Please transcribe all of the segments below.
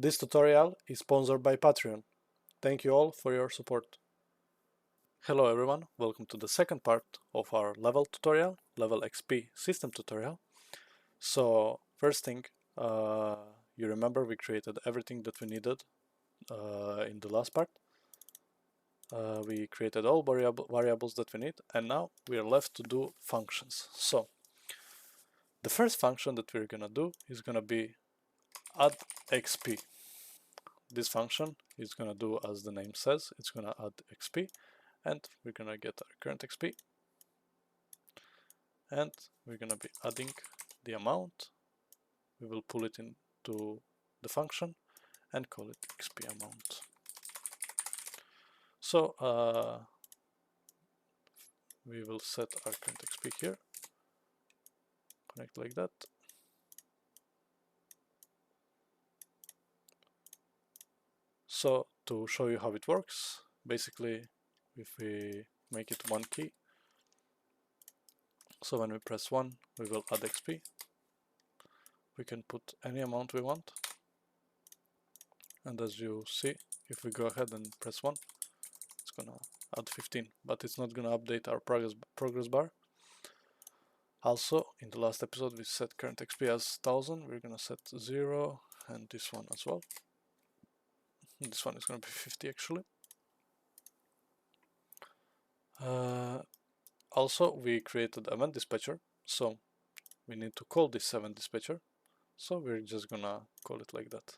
This tutorial is sponsored by Patreon. Thank you all for your support. Hello everyone, welcome to the second part of our level tutorial, level XP system tutorial. So first thing, you remember we created everything that we needed in the last part. We created all variables that we need, and now we are left to do functions. So the first function that we're gonna do is gonna be add XP. This function is gonna do as the name says, it's gonna add XP, and we're gonna get our current XP, and we're gonna be adding the amount. We will pull it into the function and call it XP amount. So we will set our current XP here, connect like that. So to show you how it works, basically if we make it one key, so when we press 1 we will add XP. We can put any amount we want, and as you see, if we go ahead and press 1, it's gonna add 15, but it's not gonna update our progress bar. Also, in the last episode we set current XP as 1000, we're gonna set 0, and this one as well. This one is gonna be 50 actually. Also, we created event dispatcher, so we need to call this event dispatcher. So we're just gonna call it like that.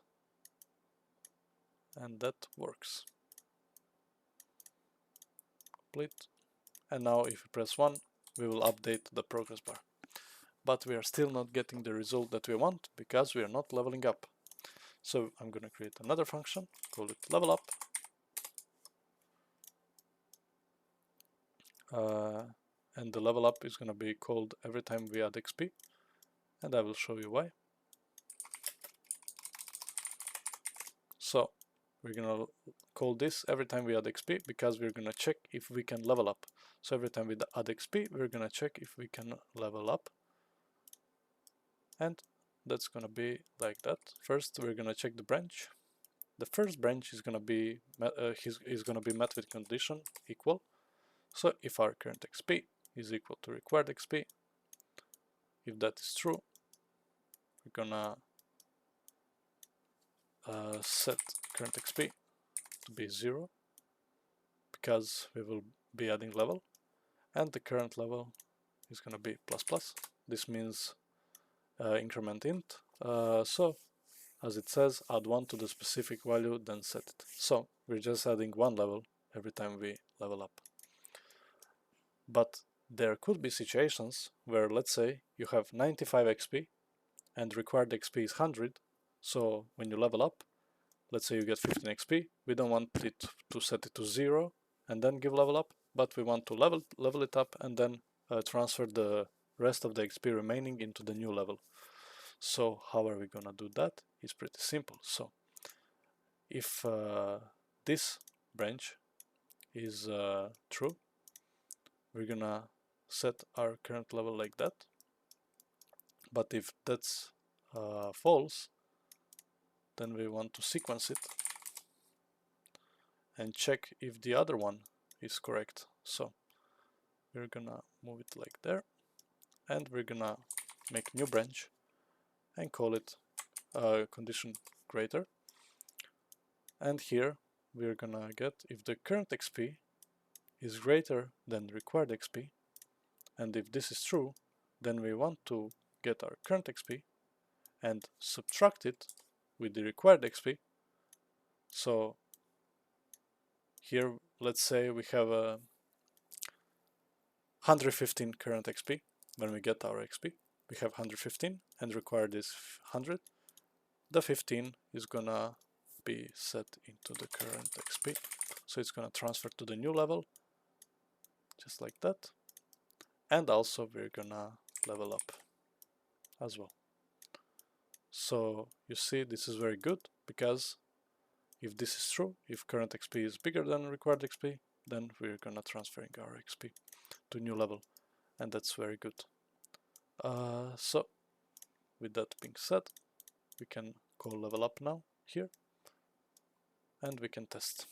And that works. Complete. And now if we press 1, we will update the progress bar. But we are still not getting the result that we want because we are not leveling up. So I'm gonna create another function, call it level up. And the level up is gonna be called every time we add XP. And I will show you why. So we're gonna call this every time we add XP because we're gonna check if we can level up. So every time we add XP, we're gonna check if we can level up. And that's gonna be like that. First, we're gonna check the branch. The first branch is gonna be met with condition equal. So if our current XP is equal to required XP, if that is true, we're gonna set current XP to be 0 because we will be adding level, and the current level is gonna be ++. This means increment int. So as it says, add 1 to the specific value, then set it. So we're just adding 1 level every time we level up. But there could be situations where, let's say, you have 95 XP and required XP is 100. So when you level up, let's say you get 15 XP, we don't want it to set it to 0 and then give level up, but we want to level it up and then transfer the rest of the XP remaining into the new level. So how are we gonna do that? It's pretty simple. So if this branch is true, we're gonna set our current level like that. But if that's false, then we want to sequence it and check if the other one is correct. So we're gonna move it like there, and we're gonna make new branch and call it condition greater. And here we're gonna get if the current XP is greater than required XP, and if this is true, then we want to get our current XP and subtract it with the required XP. So here, let's say we have a 115 current XP. When we get our XP, we have 115 and required is 100. The 15 is gonna be set into the current XP. So it's gonna transfer to the new level, just like that. And also we're gonna level up as well. So you see, this is very good because if this is true, if current XP is bigger than required XP, then we're gonna transferring our XP to new level, and that's very good. So with that being said, we can call level up now here, and we can test.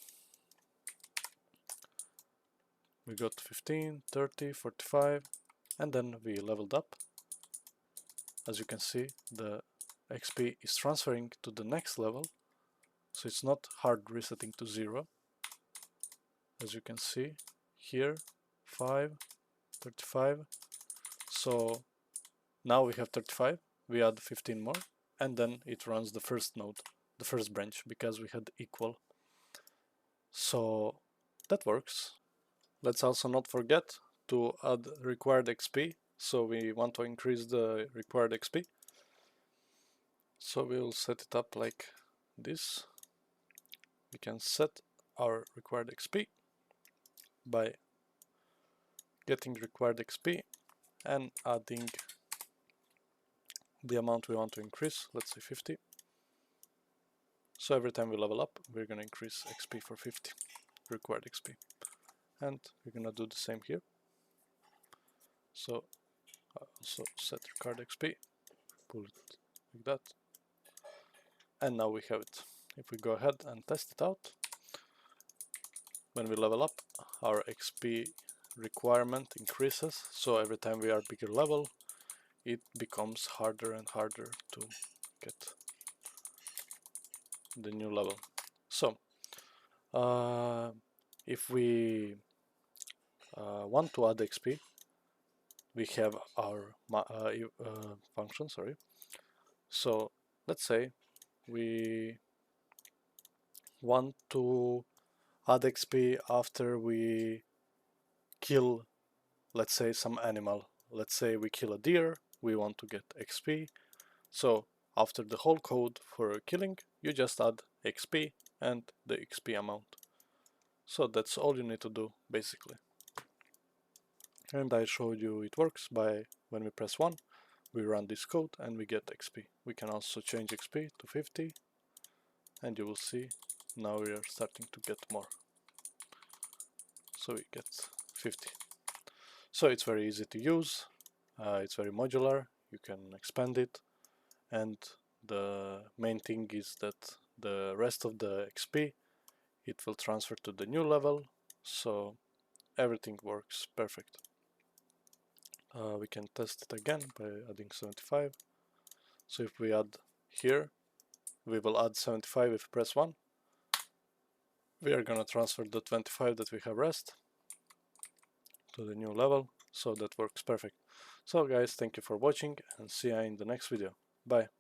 We got 15, 30, 45, and then we leveled up. As you can see, the XP is transferring to the next level, so it's not hard resetting to 0. As you can see here, 5, 35. So now we have 35, we add 15 more, and then it runs the first node, the first branch, because we had equal. So that works. Let's also not forget to add required XP. So we want to increase the required XP. So we will set it up like this. We can set our required XP by getting required XP and adding the amount we want to increase, let's say 50. So every time we level up, we're going to increase XP for 50, required XP. And we're going to do the same here. So also set required XP, pull it like that. And now we have it. If we go ahead and test it out, when we level up, our XP requirement increases. So every time we are bigger level, it becomes harder and harder to get the new level. So if we want to add XP, we have our function, sorry. So let's say we want to add XP after we kill, let's say, some animal. Let's say we kill a deer, we want to get XP. So after the whole code for killing, you just add XP and the XP amount. So that's all you need to do, basically. And I showed you it works by when we press 1, we run this code and we get XP. We can also change XP to 50, and you will see now we are starting to get more. So we get 50. So it's very easy to use, it's very modular, you can expand it, and the main thing is that the rest of the XP, it will transfer to the new level, so everything works perfect. We can test it again by adding 75. So if we add here, we will add 75 if we press 1. We are gonna transfer the 25 that we have rest to the new level, so that works perfect. So guys, thank you for watching and see you in the next video. Bye.